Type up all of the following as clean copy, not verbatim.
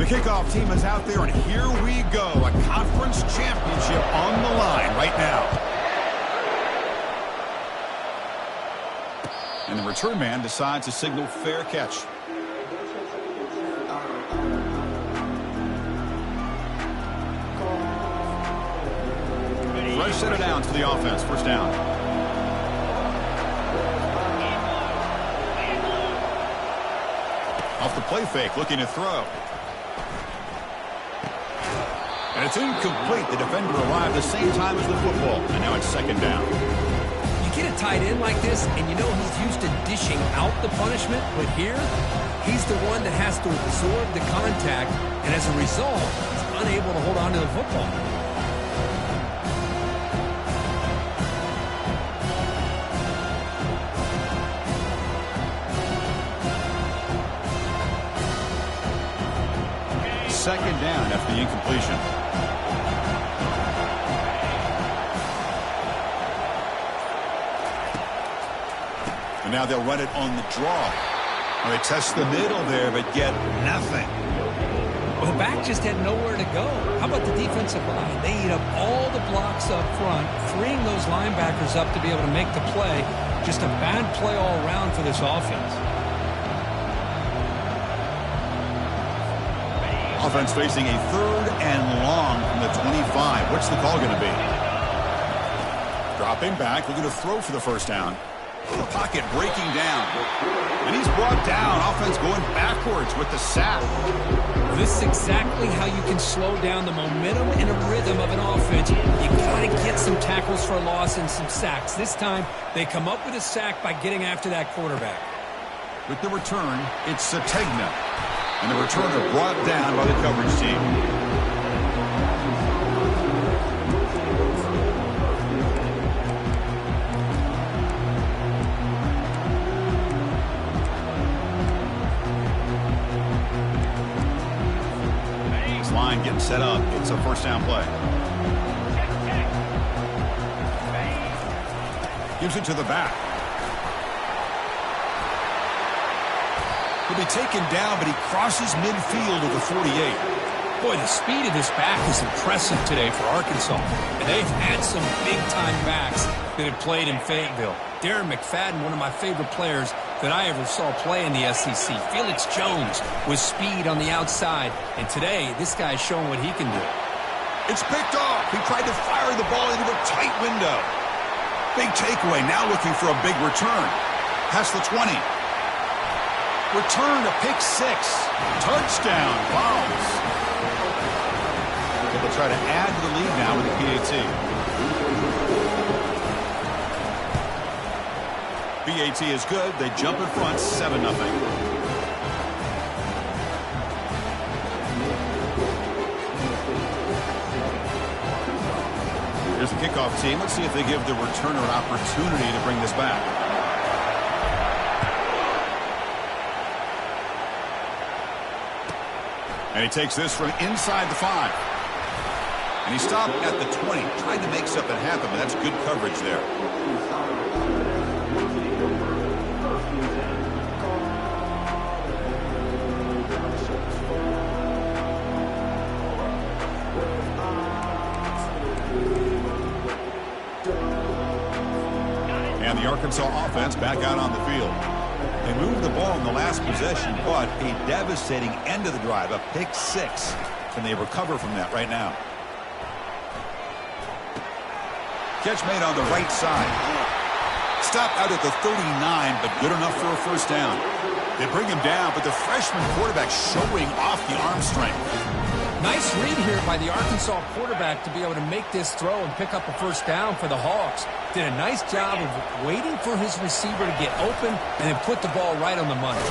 The kickoff team is out there, and here we go. A conference championship on the line right now. And the return man decides to signal fair catch. Fresh set of downs for the offense. First down. Off the play fake, looking to throw. And it's incomplete. The defender arrived the same time as the football. And now it's second down. You get a tight end like this, and you know he's used to dishing out the punishment. But here, he's the one that has to absorb the contact. And as a result, he's unable to hold on to the football. Second down after the incompletion. And now they'll run it on the draw. Well, they test the middle there, but get nothing. Well, the back just had nowhere to go. How about the defensive line? They eat up all the blocks up front, freeing those linebackers up to be able to make the play. Just a bad play all around for this offense. Offense facing a third and long from the 25. What's the call going to be? Dropping back, looking to throw for the first down. The pocket breaking down. And he's brought down. Offense going backwards with the sack. This is exactly how you can slow down the momentum and a rhythm of an offense. You got to get some tackles for a loss and some sacks. This time, they come up with a sack by getting after that quarterback. With the return, it's Sategna. And the returner brought down by the coverage team. This line getting set up. It's a first down play. Gives it to the back. He'll be taken down, but he crosses midfield to the 48. Boy, the speed of this back is impressive today for Arkansas. And they've had some big-time backs that have played in Fayetteville. Darren McFadden, one of my favorite players that I ever saw play in the SEC. Felix Jones with speed on the outside. And today, this guy is showing what he can do. It's picked off. He tried to fire the ball into a tight window. Big takeaway. Now looking for a big return. Past the 20. Return to pick six. Touchdown. Bombs. They'll try to add to the lead now with the PAT. PAT is good. They jump in front 7-0. Here's the kickoff team. Let's see if they give the returner an opportunity to bring this back. And he takes this from inside the 5. And he stopped at the 20. Tried to make something happen, but that's good coverage there. And the Arkansas offense back out on the field. They moved the ball in the last possession, but a devastating end of the drive, a pick six. Can they recover from that right now? Catch made on the right side. Stopped out at the 39, but good enough for a first down. They bring him down, but the freshman quarterback showing off the arm strength. Nice read here by the Arkansas quarterback to be able to make this throw and pick up a first down for the Hogs. Did a nice job of waiting for his receiver to get open and then put the ball right on the money.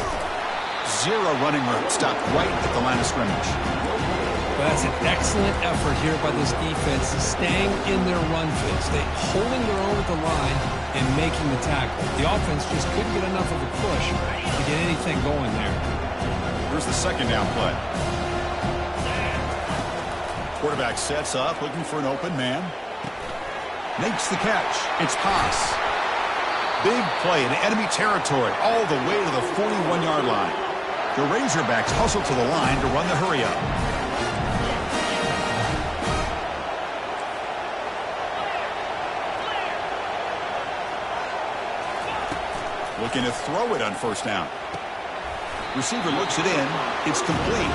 Zero running room. Stopped right at the line of scrimmage. Well, that's an excellent effort here by this defense, staying in their run phase. They holding their own at the line and making the tackle. The offense just couldn't get enough of a push to get anything going there. Here's the second down play. Quarterback sets up, looking for an open man. Makes the catch. It's Haas. Big play in enemy territory all the way to the 41-yard line. The Razorbacks hustle to the line to run the hurry-up. Looking to throw it on first down. Receiver looks it in. It's complete.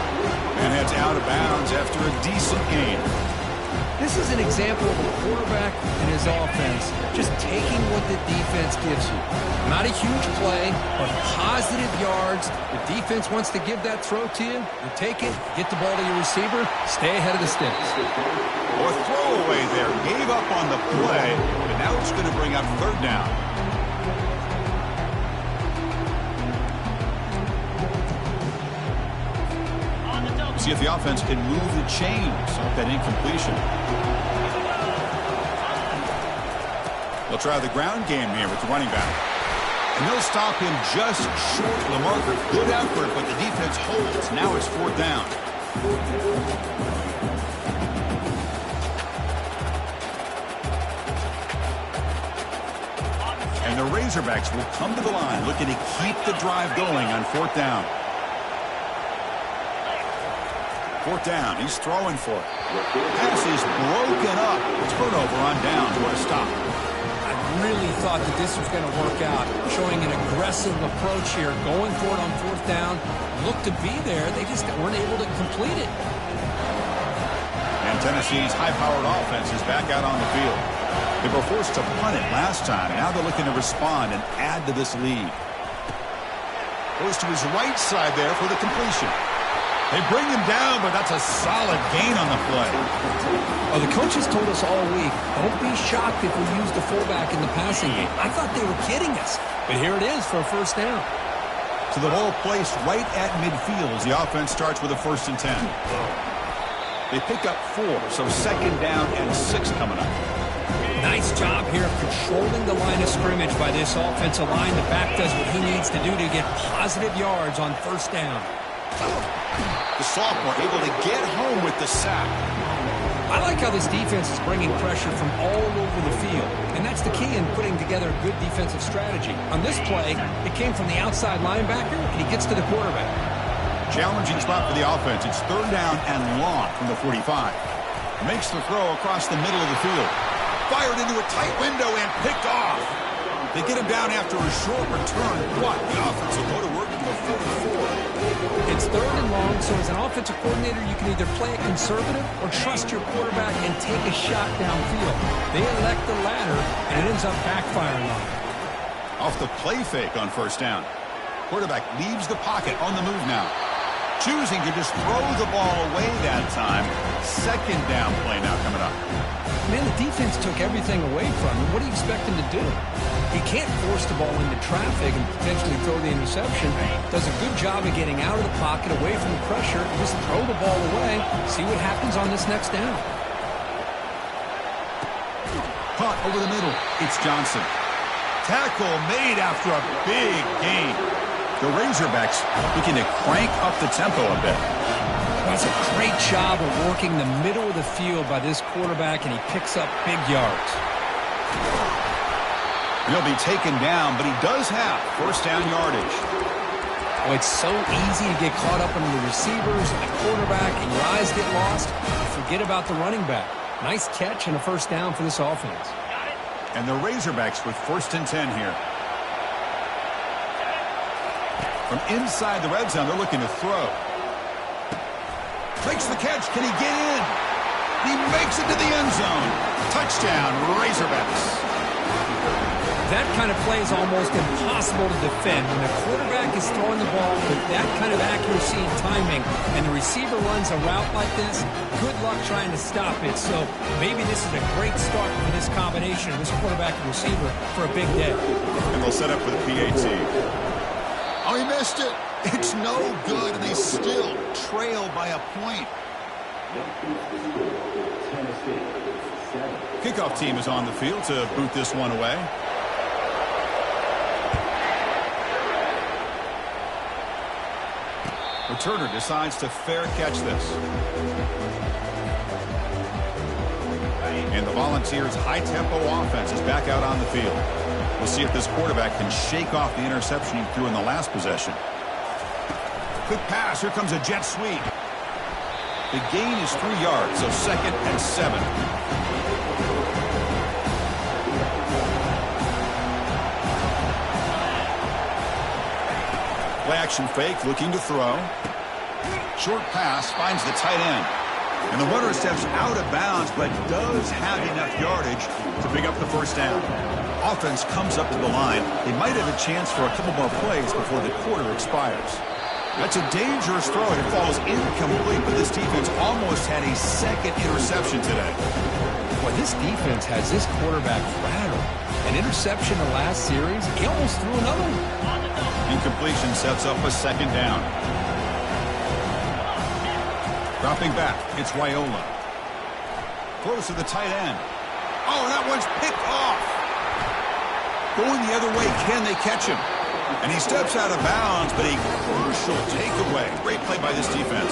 And heads out of bounds after a decent gain. This is an example of a quarterback and his offense just taking what the defense gives you. Not a huge play, but positive yards. The defense wants to give that throw to you. You take it, get the ball to your receiver, stay ahead of the sticks. Or throwaway there. Gave up on the play, and now it's going to bring up third down. See if the offense can move the chains off that incompletion. They'll try the ground game here with the running back. And they'll stop him just short of the marker. Good effort, but the defense holds. Now it's fourth down. And the Razorbacks will come to the line looking to keep the drive going on fourth down. Fourth down. He's throwing for it. Pass is broken up. Turnover on downs. What a stop. I really thought that this was going to work out. Showing an aggressive approach here. Going for it on fourth down. Looked to be there. They just weren't able to complete it. And Tennessee's high-powered offense is back out on the field. They were forced to punt it last time. Now they're looking to respond and add to this lead. Goes to his right side there for the completion. They bring him down, but that's a solid gain on the play. Well, the coaches told us all week, don't be shocked if we use the fullback in the passing game. I thought they were kidding us, but here it is for a first down. So the ball placed right at midfield as the offense starts with a 1st and 10. They pick up 4, so 2nd down and 6 coming up. Nice job here of controlling the line of scrimmage by this offensive line. The back does what he needs to do to get positive yards on first down. The sophomore able to get home with the sack. I like how this defense is bringing pressure from all over the field, and that's the key in putting together a good defensive strategy. On this play, it came from the outside linebacker, and he gets to the quarterback. Challenging spot for the offense. It's 3rd down and long from the 45. Makes the throw across the middle of the field. Fired into a tight window and picked off. They get him down after a short return. What? The offense will go to work in the 44. It's 3rd and long, so as an offensive coordinator, you can either play it conservative or trust your quarterback and take a shot downfield. They elect the latter, and it ends up backfiring on them. Off the play fake on first down. Quarterback leaves the pocket on the move now. Choosing to just throw the ball away that time. 2nd down play now coming up. Man, the defense took everything away from him. What do you expect him to do? He can't force the ball into traffic and potentially throw the interception. Does a good job of getting out of the pocket, away from the pressure, and just throw the ball away. See what happens on this next down. Caught over the middle. It's Johnson. Tackle made after a big gain. The Razorbacks looking to crank up the tempo a bit. That's a great job of working the middle of the field by this quarterback, and he picks up big yards. He'll be taken down, but he does have first down yardage. Oh, it's so easy to get caught up in the receivers and the quarterback, and your eyes get lost. You forget about the running back. Nice catch and a first down for this offense. And the Razorbacks with 1st and 10 here. From inside the red zone, they're looking to throw. Makes the catch. Can he get in? He makes it to the end zone. Touchdown, Razorbacks. That kind of play is almost impossible to defend. When the quarterback is throwing the ball with that kind of accuracy and timing, and the receiver runs a route like this, good luck trying to stop it. So maybe this is a great start for this combination, this quarterback and receiver, for a big day. And they'll set up for the PAT. Oh, he missed it. It's no good, and they still trail by a point. Kickoff team is on the field to boot this one away. Returner decides to fair catch this. And the Volunteers' high-tempo offense is back out on the field. We'll see if this quarterback can shake off the interception he threw in the last possession. Quick pass. Here comes a jet sweep. The gain is 3 yards, so 2nd and 7. Play action fake, looking to throw. Short pass finds the tight end. And the runner steps out of bounds, but does have enough yardage to pick up the first down. Offense comes up to the line. They might have a chance for a couple more plays before the quarter expires. That's a dangerous throw. It falls incomplete, but this defense almost had a 2nd interception today. Well, this defense has this quarterback rattled. An interception the last series, he almost threw another one. Incompletion sets up a 2nd down. Dropping back, it's Raiola. Throws to the tight end. Oh, that one's picked off. Going the other way, can they catch him? And he steps out of bounds, but a crucial takeaway. Great play by this defense.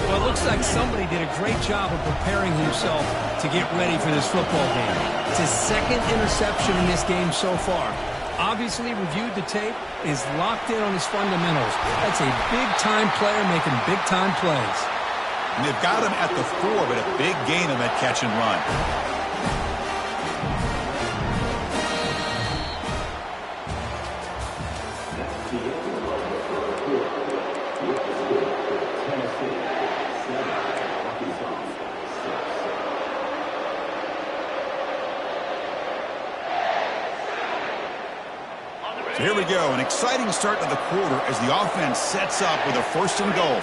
Well, it looks like somebody did a great job of preparing himself to get ready for this football game. It's his 2nd interception in this game so far. Obviously reviewed the tape, is locked in on his fundamentals. That's a big-time player making big-time plays. And they've got him at the 4, but a big gain on that catch and run. So here we go, an exciting start to the quarter as the offense sets up with a 1st and goal.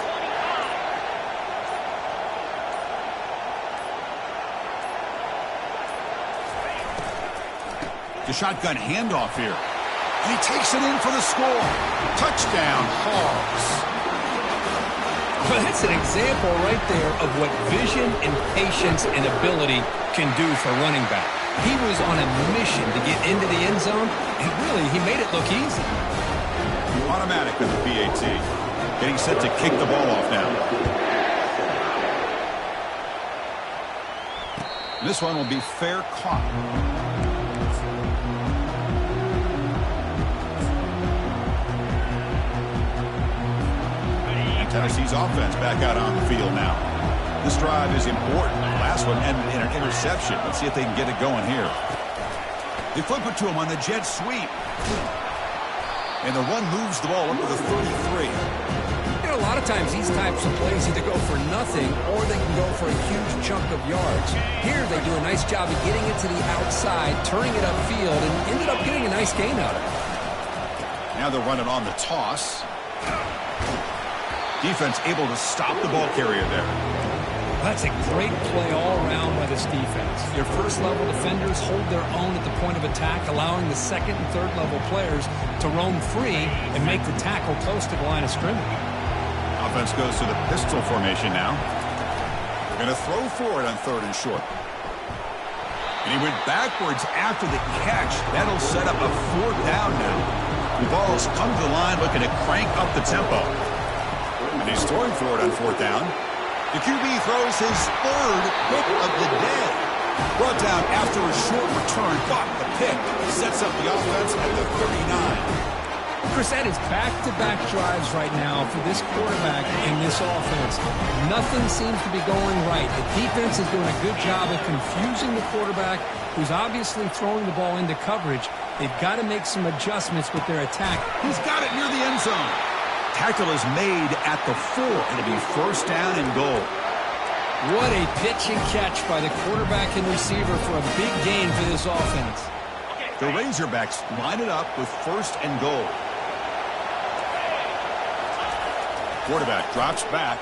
The shotgun handoff here. And he takes it in for the score. Touchdown, Hogs. Well, that's an example right there of what vision and patience and ability can do for running back. He was on a mission to get into the end zone, and really, he made it look easy. Automatic with the PAT. Getting set to kick the ball off now. This one will be fair caught. And Tennessee's offense back out on the field now. This drive is important. The last one ended in an interception. Let's see if they can get it going here. They flip it to him on the jet sweep. And the run moves the ball up to the 33. You know, a lot of times these types of plays either go for nothing or they can go for a huge chunk of yards. Here they do a nice job of getting it to the outside, turning it upfield, and ended up getting a nice gain out of it. Now they're running on the toss. Defense able to stop the ball carrier there. That's a great play all around by this defense. Your first-level defenders hold their own at the point of attack, allowing the 2nd and 3rd level players to roam free and make the tackle close to the line of scrimmage. Offense goes to the pistol formation now. They're going to throw for it on 3rd and short. And he went backwards after the catch. That'll set up a 4th down now. The ball's come to the line looking to crank up the tempo. And he's throwing for it on 4th down. The QB throws his 3rd pick of the day. Brought down after a short return. Got the pick. Sets up the offense at the 39. Chris, that is back-to-back drives right now for this quarterback and this offense. Nothing seems to be going right. The defense is doing a good job of confusing the quarterback, who's obviously throwing the ball into coverage. They've got to make some adjustments with their attack. He's got it near the end zone. Tackle is made at the 4. It'll be 1st down and goal. What a pitch and catch by the quarterback and receiver for a big gain for this offense. The Razorbacks line it up with 1st and goal. Quarterback drops back.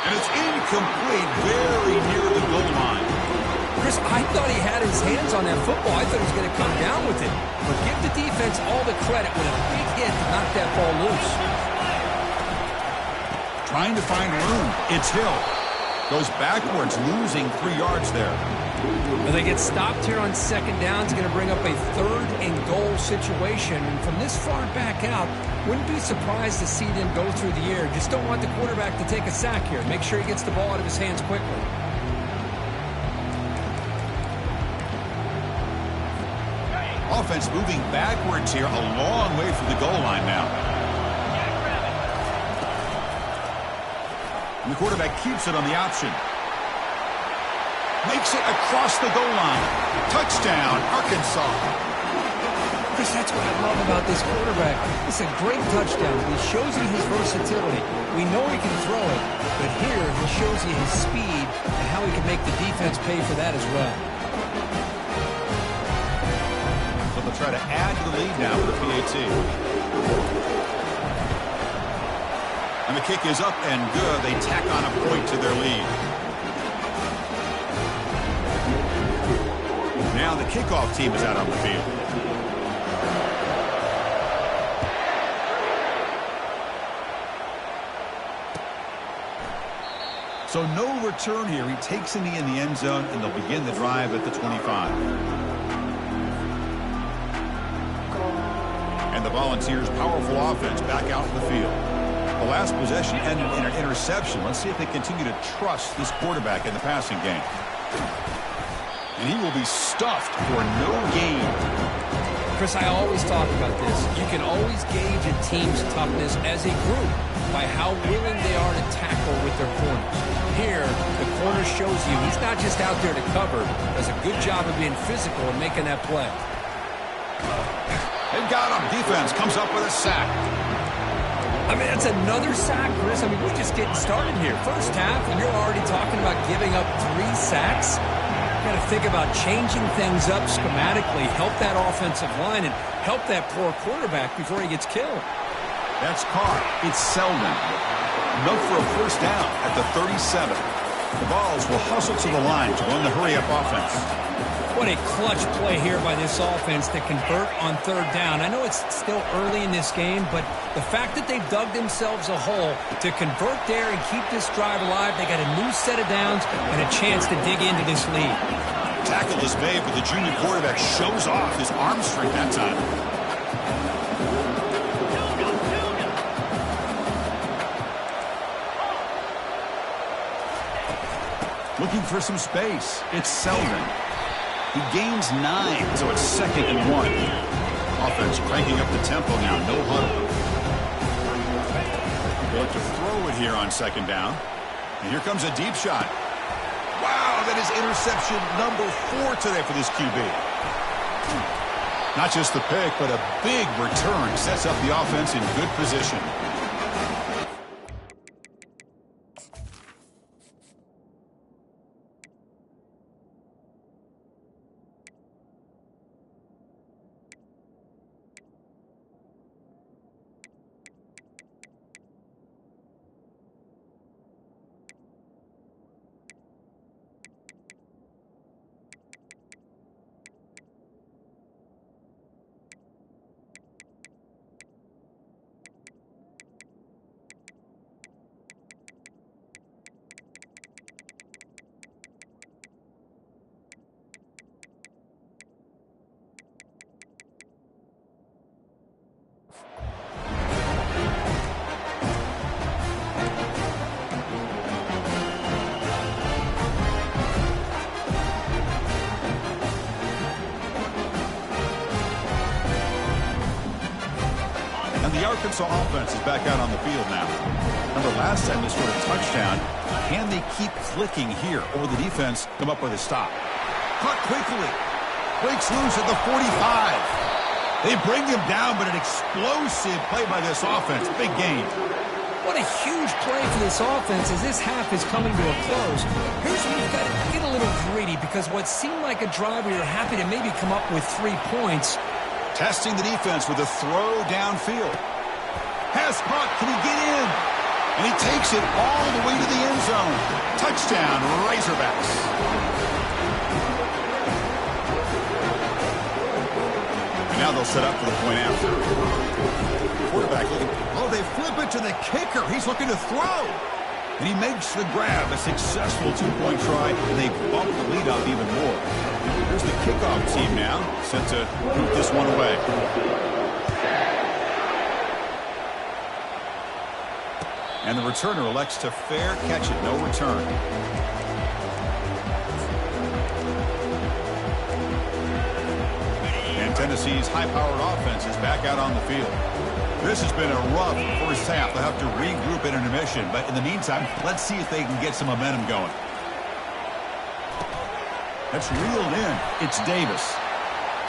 And it's incomplete, very near the goal line. Chris, I thought he had his hands on that football. I thought he was going to come down with it. But give the defense all the credit with a big hit to knock that ball loose. Trying to find room. It's Hill. Goes backwards, losing 3 yards there. Well, they get stopped here on 2nd down. It's going to bring up a 3rd and goal situation. And from this far back out, wouldn't be surprised to see them go through the air. Just don't want the quarterback to take a sack here. Make sure he gets the ball out of his hands quickly. Offense moving backwards here, a long way from the goal line now. And the quarterback keeps it on the option. Makes it across the goal line. Touchdown, Arkansas. Chris, that's what I love about this quarterback. It's a great touchdown. He shows you his versatility. We know he can throw it, but here he shows you his speed and how he can make the defense pay for that as well. So they'll try to add to the lead now with the PAT. And the kick is up and good. They tack on a point to their lead. Now the kickoff team is out on the field. So no return here. He takes in the end zone, and they'll begin the drive at the 25. And the Volunteers' powerful offense back out in the field. The last possession ended in an interception. Let's see if they continue to trust this quarterback in the passing game. And he will be stuffed for no gain. Chris, I always talk about this. You can always gauge a team's toughness as a group by how willing they are to tackle with their corners. Here, the corner shows you he's not just out there to cover. Does a good job of being physical and making that play. They've got him. Defense comes up with a sack. I mean, that's another sack, Chris. I mean, we're just getting started here. First half, and you're already talking about giving up 3 sacks. Got to think about changing things up schematically, help that offensive line, and help that poor quarterback before he gets killed. That's caught. It's Selden. Milk for a first down at the 37. The Vols will hustle to the line to run the hurry-up offense. What a clutch play here by this offense to convert on 3rd down. I know it's still early in this game, but the fact that they've dug themselves a hole to convert there and keep this drive alive, they got a new set of downs and a chance to dig into this lead. Tackle is made, but the junior quarterback shows off his arm strength that time. Looking for some space. It's Selden. He gains 9, so it's 2nd and 1. Offense cranking up the tempo now. No huddle. They look to throw it here on 2nd down. And here comes a deep shot. Wow, that is interception number 4 today for this QB. Not just the pick, but a big return sets up the offense in good position. The Arkansas offense is back out on the field now. Remember last time they scored a touchdown. Can they keep clicking here, or the defense come up with a stop? Caught quickly. Breaks loose at the 45. They bring him down, but an explosive play by this offense. Big gain. What a huge play for this offense as this half is coming to a close. Here's where you've got to get a little greedy, because what seemed like a drive where you're happy to maybe come up with 3 points. Testing the defense with a throw downfield. Pass caught. Can he get in? And he takes it all the way to the end zone. Touchdown, Razorbacks. And now they'll set up for the point after. Quarterback looking. Oh, they flip it to the kicker. He's looking to throw. And he makes the grab. A successful 2-point try. And they bump the lead up even more. Here's the kickoff team now, set to put this one away. And the returner elects to fair catch it, no return. And Tennessee's high-powered offense is back out on the field. This has been a rough first half. They'll have to regroup at intermission. But in the meantime, let's see if they can get some momentum going. That's reeled in. It's Davis.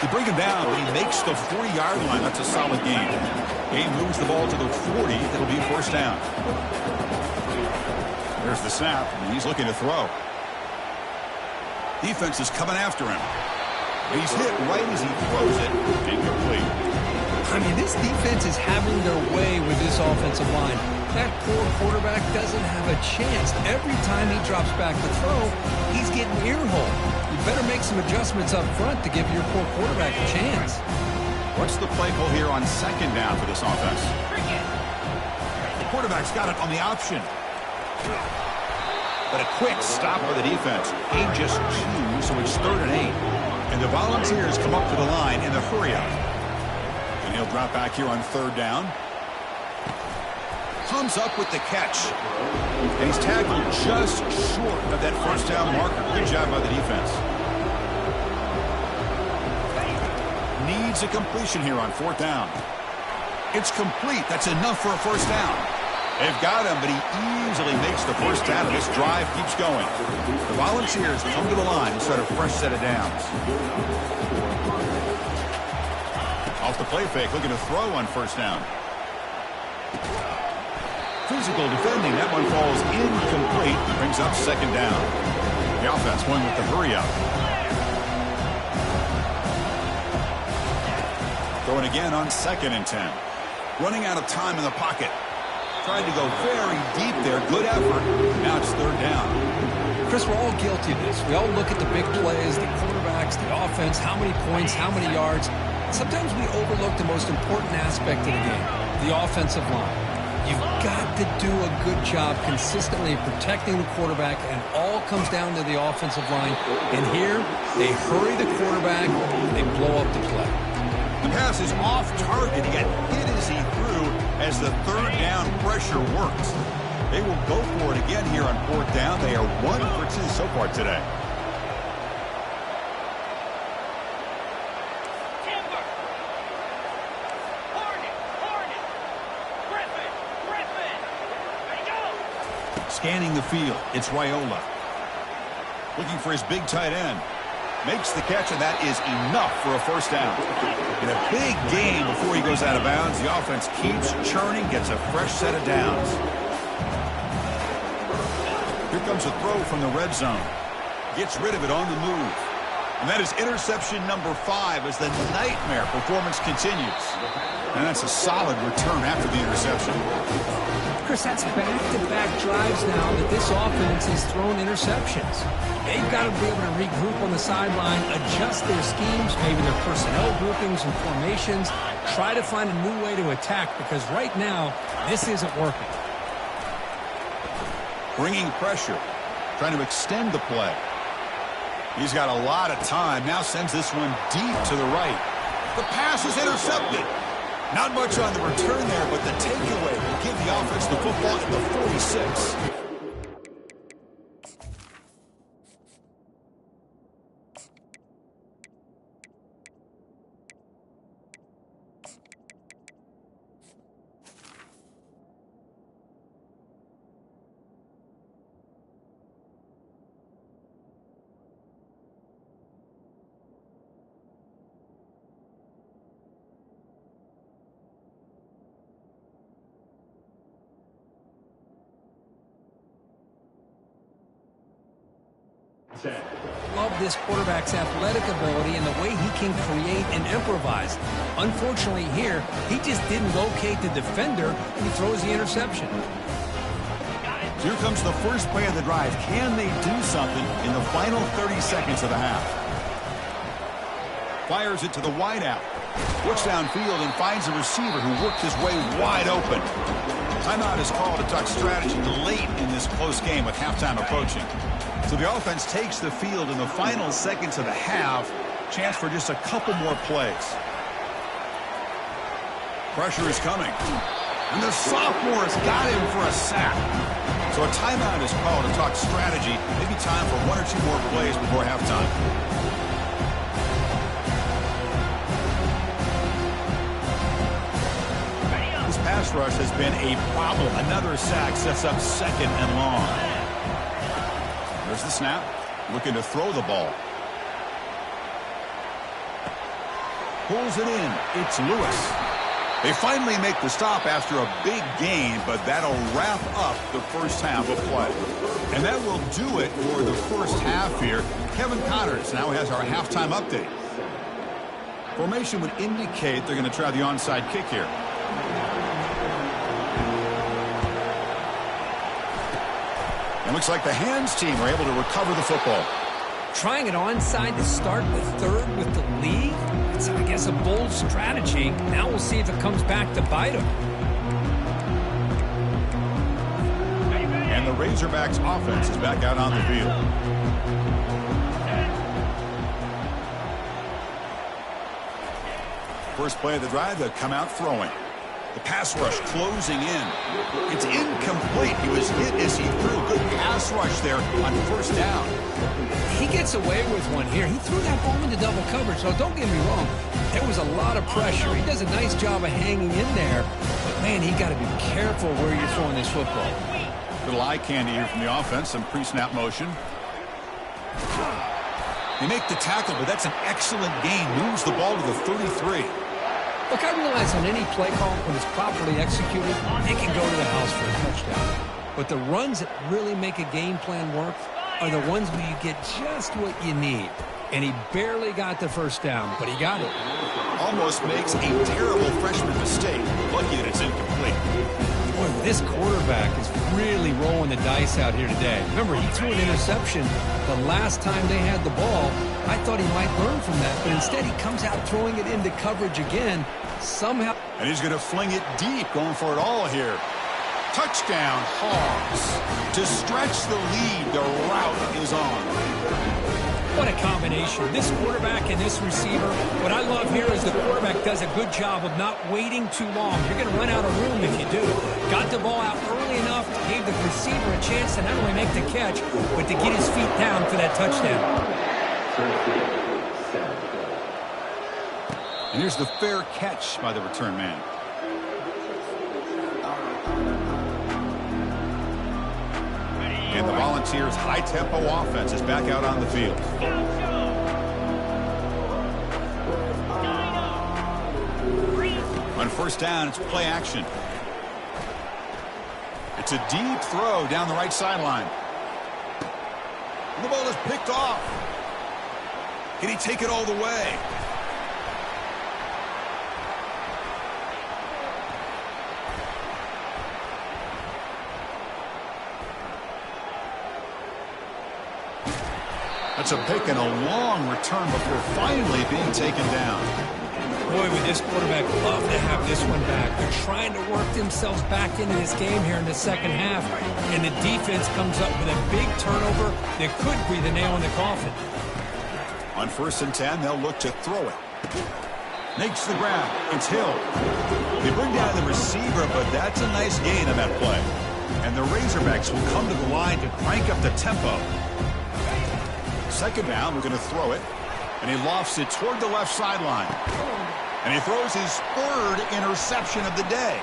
They bring him down, but he makes the 40-yard line. That's a solid gain. He moves the ball to the 40. It'll be first down. There's the snap, and he's looking to throw. Defense is coming after him. He's hit right as he throws it. Incomplete. I mean, this defense is having their way with this offensive line. That poor quarterback doesn't have a chance. Every time he drops back to throw, he's getting earholed. You better make some adjustments up front to give your poor quarterback a chance. What's the play call here on second down for this offense? The quarterback's got it on the option. But a quick stop by the defense. They just choose, so it's 3rd and 8. And the Volunteers come up to the line in the hurry-up. And he'll drop back here on 3rd down. Comes up with the catch. And he's tackled just short of that first down marker. Good job by the defense. Needs a completion here on 4th down. It's complete. That's enough for a first down. They've got him, but he easily makes the first down, and this drive keeps going. The Volunteers come to the line and start a fresh set of downs. Off the play fake, looking to throw on first down. Physical defending. That one falls incomplete. Brings up 2nd down. The offense going with the hurry-up. Going again on 2nd and 10. Running out of time in the pocket. Tried to go very deep there. Good effort. Now it's 3rd down. Chris, we're all guilty of this. We all look at the big plays, the quarterbacks, the offense, how many points, how many yards. Sometimes we overlook the most important aspect of the game, the offensive line. You've got to do a good job consistently protecting the quarterback, and all comes down to the offensive line. And here, they hurry the quarterback, and they blow up the play. The pass is off target. He got hit as he threw as the 3rd down pressure works. They will go for it again here on 4th down. They are 1 for 2 so far today. Scanning the field, it's Raiola. Looking for his big tight end. Makes the catch, and that is enough for a first down. In a big game before he goes out of bounds, the offense keeps churning, gets a fresh set of downs. Here comes a throw from the red zone. Gets rid of it on the move. And that is interception number 5 as the nightmare performance continues. And that's a solid return after the interception. Chris, that's back-to-back drives now that this offense has thrown interceptions. They've got to be able to regroup on the sideline, adjust their schemes, maybe their personnel groupings and formations, try to find a new way to attack, because right now, this isn't working. Bringing pressure, trying to extend the play. He's got a lot of time, now sends this one deep to the right. The pass is intercepted. Not much on the return there, but the takeaway will give the offense the football at the 46. Love this quarterback's athletic ability and the way he can create and improvise. Unfortunately here, he just didn't locate the defender and he throws the interception. Here comes the first play of the drive. Can they do something in the final 30 seconds of the half? Fires it to the wideout. Looks downfield and finds a receiver who worked his way wide open. Timeout is called to talk strategy late in this close game with halftime approaching. So the offense takes the field in the final seconds of the half. Chance for just a couple more plays. Pressure is coming. And the sophomore has got him for a sack. So a timeout is called to talk strategy. Maybe time for 1 or 2 more plays before halftime. This pass pass rush has been a problem. Another sack sets up 2nd and long. There's the snap. Looking to throw the ball. Pulls it in. It's Lewis. They finally make the stop after a big gain, but that'll wrap up the first half of play. And that will do it for the first half here. Kevin Connors now has our halftime update. Formation would indicate they're going to try the onside kick here. It looks like the hands team are able to recover the football. Trying it onside to start the third with the lead? It's, I guess, a bold strategy. Now we'll see if it comes back to bite them. And the Razorbacks offense is back out on the field. First play of the drive, they'll come out throwing. The pass rush closing in. It's incomplete. He was hit as he threw. Good pass rush there on first down. He gets away with one here. He threw that ball into double coverage, so don't get me wrong. There was a lot of pressure. He does a nice job of hanging in there. But, man, he got to be careful where you're throwing this football. Little eye candy here from the offense. Some pre-snap motion. They make the tackle, but that's an excellent gain. Moves the ball to the 33. Look, I realize on any play call, when it's properly executed, it can go to the house for a touchdown. But the runs that really make a game plan work are the ones where you get just what you need. And he barely got the first down, but he got it. Almost makes a terrible freshman mistake. Lucky that it's incomplete. Boy, this quarterback is really rolling the dice out here today. Remember, he threw an interception the last time they had the ball. I thought he might learn from that, but instead he comes out throwing it into coverage again. Somehow. And he's going to fling it deep, going for it all here. Touchdown, Hogs. To stretch the lead, the route is on. What a combination. This quarterback and this receiver. What I love here is the quarterback does a good job of not waiting too long. You're going to run out of room if you do. Got the ball out early enough, gave the receiver a chance to not only make the catch, but to get his feet down for that touchdown. And here's the fair catch by the return man. And the Volunteers' high-tempo offense is back out on the field. On first down, it's play action. It's a deep throw down the right sideline. And the ball is picked off. Can he take it all the way? That's a pick and a long return before finally being taken down. Boy, would this quarterback love to have this one back. They're trying to work themselves back into this game here in the second half. And the defense comes up with a big turnover that could be the nail in the coffin. On 1st and 10, they'll look to throw it. Makes the grab. It's Hill. They bring down the receiver, but that's a nice gain on that play. And the Razorbacks will come to the line to crank up the tempo. Second down, we're going to throw it. And he lofts it toward the left sideline. And he throws his 3rd interception of the day.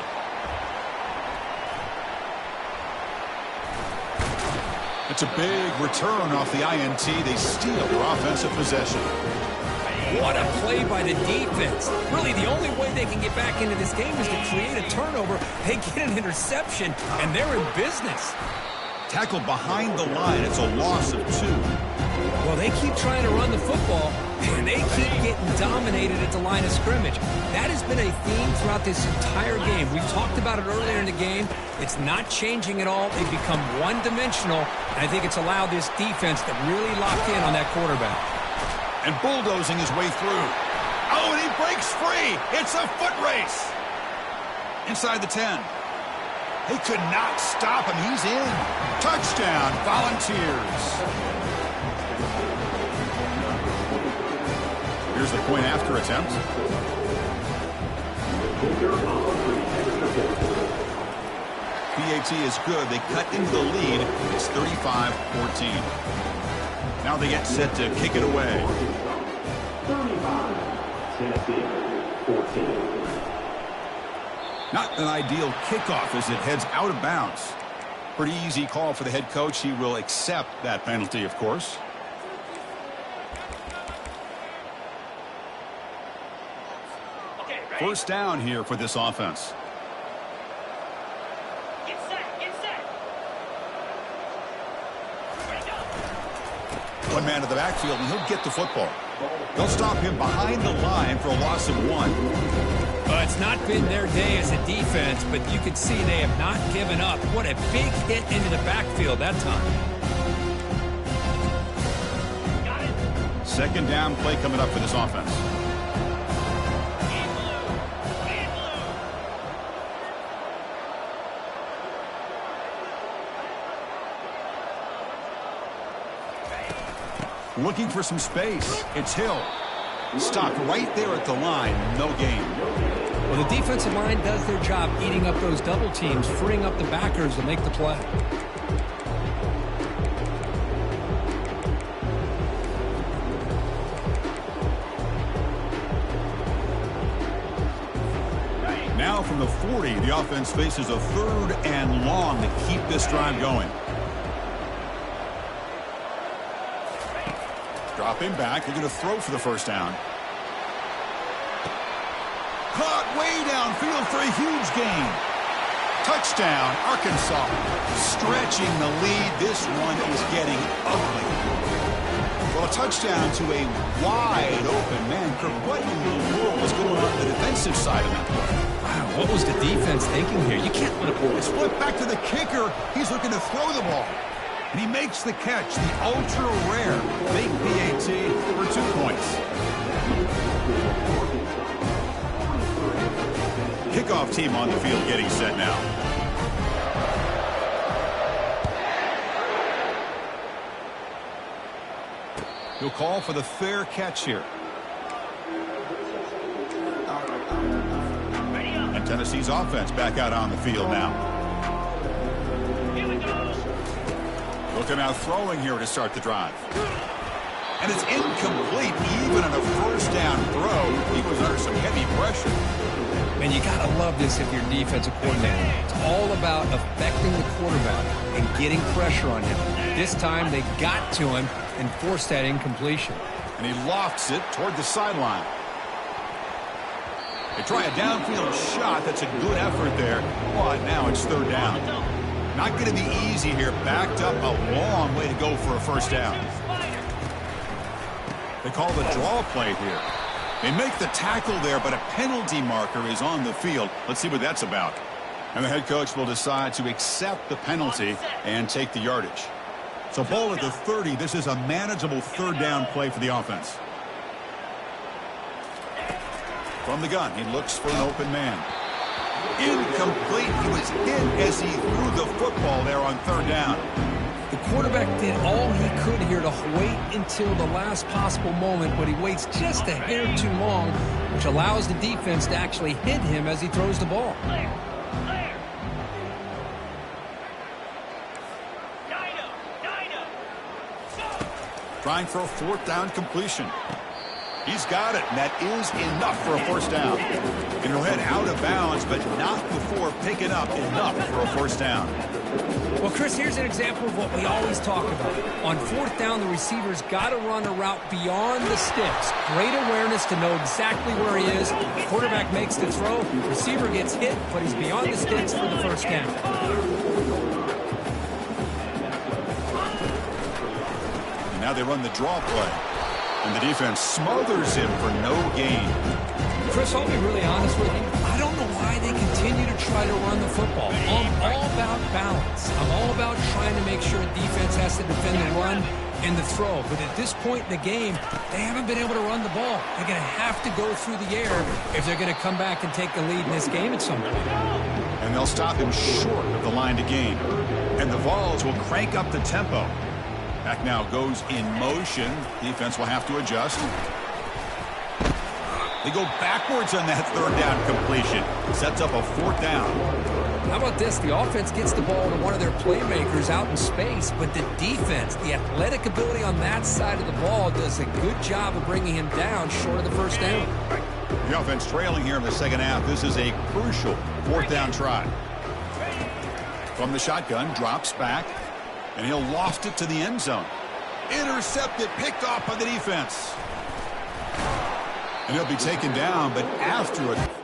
It's a big return off the INT. They steal their offensive possession. What a play by the defense. Really, the only way they can get back into this game is to create a turnover. They get an interception, and they're in business. Tackled behind the line. It's a loss of 2. Well, they keep trying to run the football, and they keep getting dominated at the line of scrimmage. That has been a theme throughout this entire game. We talked about it earlier in the game. It's not changing at all. They've become one-dimensional, and I think it's allowed this defense to really lock in on that quarterback. And bulldozing his way through. Oh, and he breaks free. It's a foot race. Inside the 10. They could not stop him. He's in. Touchdown, Volunteers. Here's the point after attempt. PAT is good. They cut into the lead. It's 35-14. Now they get set to kick it away. 35, Tennessee, 14. Not an ideal kickoff as it heads out of bounds. Pretty easy call for the head coach. He will accept that penalty, of course. First down here for this offense. Get set, get set. One man to the backfield, and he'll get the football. They'll stop him behind the line for a loss of 1. It's not been their day as a defense, but you can see they have not given up. What a big hit into the backfield that time. Got it. Second down play coming up for this offense. In blue. In blue. Looking for some space. It's Hill. Stopped right there at the line. No gain. Well, the defensive line does their job eating up those double teams, freeing up the backers to make the play. Now from the 40, the offense faces a 3rd and long to keep this drive going. Dropping back. They're going to throw for the first down. Caught way downfield for a huge gain. Touchdown, Arkansas. Stretching the lead. This one is getting ugly. Well, a touchdown to a wide open man. Kirk, what in the world is going on the defensive side of that play? Wow, what was the defense thinking here? You can't let a ball. It's flipped back to the kicker. He's looking to throw the ball. And he makes the catch, the ultra-rare big PAT for 2 points. Kickoff team on the field getting set now. He'll call for the fair catch here. And Tennessee's offense back out on the field now. Looking out throwing here to start the drive. And it's incomplete even on a first down throw. He was under some heavy pressure. Man, you got to love this if you're defensive coordinator. It's all about affecting the quarterback and getting pressure on him. This time they got to him and forced that incompletion. And he lofts it toward the sideline. They try a downfield shot. That's a good effort there. But now it's 3rd down. Not going to be easy here. Backed up a long way to go for a first down. They call the draw play here. They make the tackle there, but a penalty marker is on the field. Let's see what that's about. And the head coach will decide to accept the penalty and take the yardage. So ball at the 30. This is a manageable 3rd down play for the offense. From the gun, he looks for an open man. Incomplete. He was hit as he threw the football there on 3rd down. The quarterback did all he could here to wait until the last possible moment, but he waits just a hair too long, which allows the defense to actually hit him as he throws the ball. Clear. Clear. Dino. Trying for a 4th down completion. He's got it, and that is enough for a first down. And he'll head out of bounds, but not before picking up enough for a first down. Well, Chris, here's an example of what we always talk about. On 4th down, the receiver's got to run a route beyond the sticks. Great awareness to know exactly where he is. The quarterback makes the throw. The receiver gets hit, but he's beyond the sticks for the first down. And now they run the draw play. And the defense smothers him for no gain. Chris, I'll be really honest with you. I don't know why they continue to try to run the football. I'm all about balance. I'm all about trying to make sure defense has to defend the run and the throw. But at this point in the game, they haven't been able to run the ball. They're going to have to go through the air if they're going to come back and take the lead in this game at some point. And they'll stop him short of the line to gain. And the Vols will crank up the tempo. Back now goes in motion. Defense will have to adjust. They go backwards on that 3rd down completion. Sets up a 4th down. How about this? The offense gets the ball to one of their playmakers out in space, but the defense, the athletic ability on that side of the ball does a good job of bringing him down short of the first down. The offense trailing here in the second half. This is a crucial fourth down try. From the shotgun, drops back, and he'll loft it to the end zone. Intercepted, picked off by the defense. And he'll be taken down, but after a